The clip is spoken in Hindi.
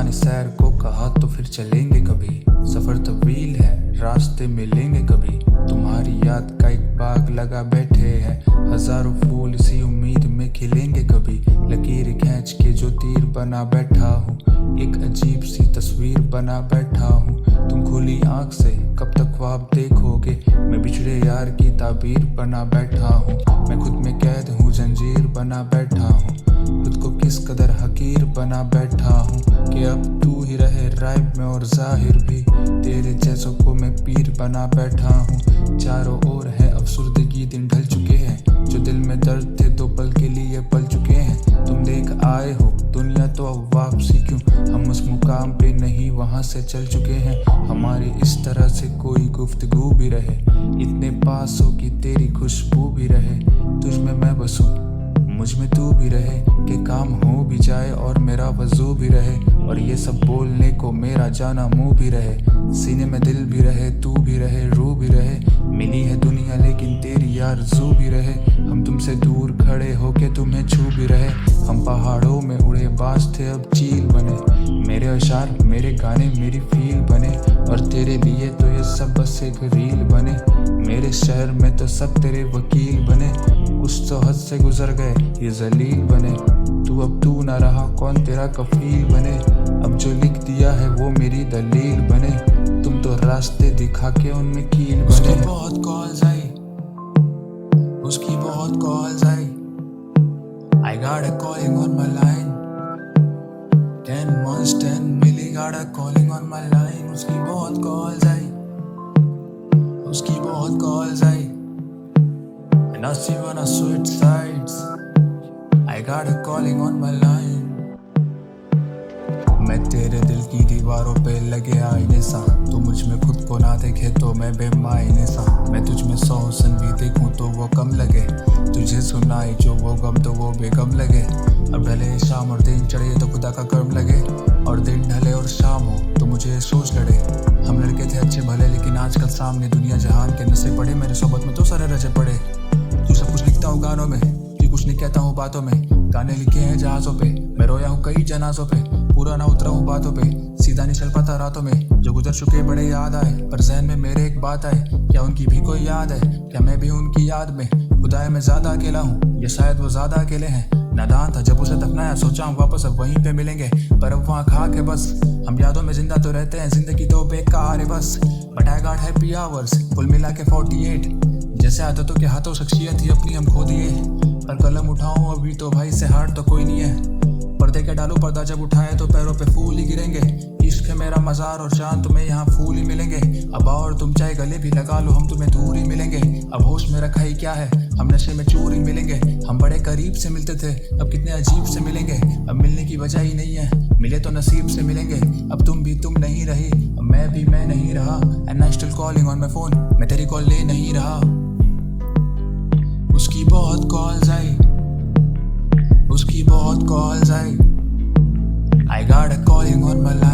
ने सैर को कहा तो फिर चलेंगे कभी, सफर तवील है रास्ते मिलेंगे कभी। तुम्हारी याद का एक बाग लगा बैठे हैं, हजारों फूल इसी उम्मीद में खिलेंगे कभी। लकीर खींच के जो तीर बना बैठा हूँ, एक अजीब सी तस्वीर बना बैठा हूँ। तुम खुली आंख से कब तक ख्वाब देखोगे, मैं बिछड़े यार की ताबीर बना बैठा हूँ। मैं खुद में कैद हूँ, जंजीर बना बैठा हूँ, खुद को किस कदर हकीर बना बैठा हूँ कि अब तू ही रहे राइब में और जाहिर भी। तेरे जैसों को मैं पीर बना बैठा हूँ। चारों ओर है अफसुर्दगी, दिन ढल चुके हैं, जो दिल में दर्द थे दो पल के लिए पल चुके हैं। तुम देख आए हो दुनिया तो अब वापसी क्यों, हम उस मुकाम पे नहीं वहाँ से चल चुके हैं। हमारी इस तरह से कोई गुफ्तगू भी रहे, इतने पास हो कि तेरी खुशबू भी रहे। तुझ में मैं बसूं मुझ में तू भी रहे, कि काम हो भी जाए और मेरा वजू भी रहे, और ये सब बोलने को मेरा जाना मुंह भी रहे। सीने में दिल भी रहे, तू भी रहे, रूह भी रहे। मिली है दुनिया लेकिन तेरी आरज़ू भी रहे। हम तुमसे दूर खड़े होके तुम्हें छू भी रहे। हम पहाड़ों में उड़े बाज थे अब चील बने, मेरे अशार मेरे गाने मेरी फील बने, और तेरे लिए तो ये सब बस एक रील बने। मेरे शहर में तो सब तेरे वकील बने, कुछ तो हद से गुजर गए ये जलील बने। तू अब तू ना रहा कौन तेरा कफील बने, अब जो लिख दिया है वो मेरी दलील बने। तुम तो रास्ते दिखा के उनमें कील बने। उसकी बहुत कॉल्स आई, उसकी बहुत calls I, I got a calling on my line, 10 months 10 मिली got a calling on my line। उसकी बहुत कॉल्स आई, उसकी बहुत calls I, and now she wanna switch sides, I got a calling on my line। मैं तेरे दिल की दीवारों पे लगे आईने सा, तू मुझ में खुद को ना देखे तो मैं बेमायने सा। मैं तुझ में 100 हुस्न भी देखूं तो वो कम लगे, तुझे सुनाई जो वो गम तो वो बेगम लगे। अब ढले शाम और दिन चढ़े तो खुदा का कर्म लगे, और दिन ढले और शाम हो तो मुझे सोच लड़े। हम लड़के थे अच्छे भले लेकिन आजकल सामने दुनिया जहान के नशे पड़े, मेरे सोबत में तो सारे रचे पड़े। तू सब कुछ लिखता हूँ गानों में, कि कुछ नहीं कहता हूँ बातों में। गाने लिखे हैं जहाज़ों पे, मैं रोया हूँ कई जनाजों पे, पूरा ना उतरा हूँ बातों पे, सीधा नहीं चल पाता रातों में। जो गुजर चुके बड़े याद आए, पर ज़हन में मेरे एक बात आए, क्या उनकी भी कोई याद है, क्या मैं भी उनकी याद में। खुदाए मैं ज़्यादा अकेला हूँ या शायद वो ज़्यादा अकेले हैं। नादान था जब उसे दफनाया, सोचा हूँ वापस अब वहीं पे मिलेंगे, पर अब वहाँ खा के बस। हम यादों में जिंदा तो रहते हैं, जिंदगी तो बेकार है बस। But I got happy hours कुल मिला के 48, जैसे आदतों के हाथों शख्सियत ही अपनी हम खो दिए। पर कलम उठाऊं अभी तो भाई से हार्ड तो कोई नहीं है, पर्दे के डालू पर्दा जब उठाए तो पैरों पे फूल ही गिरेंगे। इश्क है मेरा मज़ार और चांद तुम्हें यहाँ फूल ही मिलेंगे। अब और तुम चाहे गले भी लगा लो हम तुम्हें दूर ही मिलेंगे। अब होश में रखा ही क्या है, हम नशे में चूर ही मिलेंगे। हम बड़े करीब से मिलते थे अब कितने अजीब से मिलेंगे। अब मिलने की वजह ही नहीं है, मिले तो नसीब से मिलेंगे। अब तुम भी तुम नहीं रही, अब मैं भी मैं नहीं रहा, and I still calling on my phone, मैं तेरी कॉल ले नहीं रहा। उसकी बहुत कॉल्स आई, उसकी बहुत calls I, I got a calling on my line।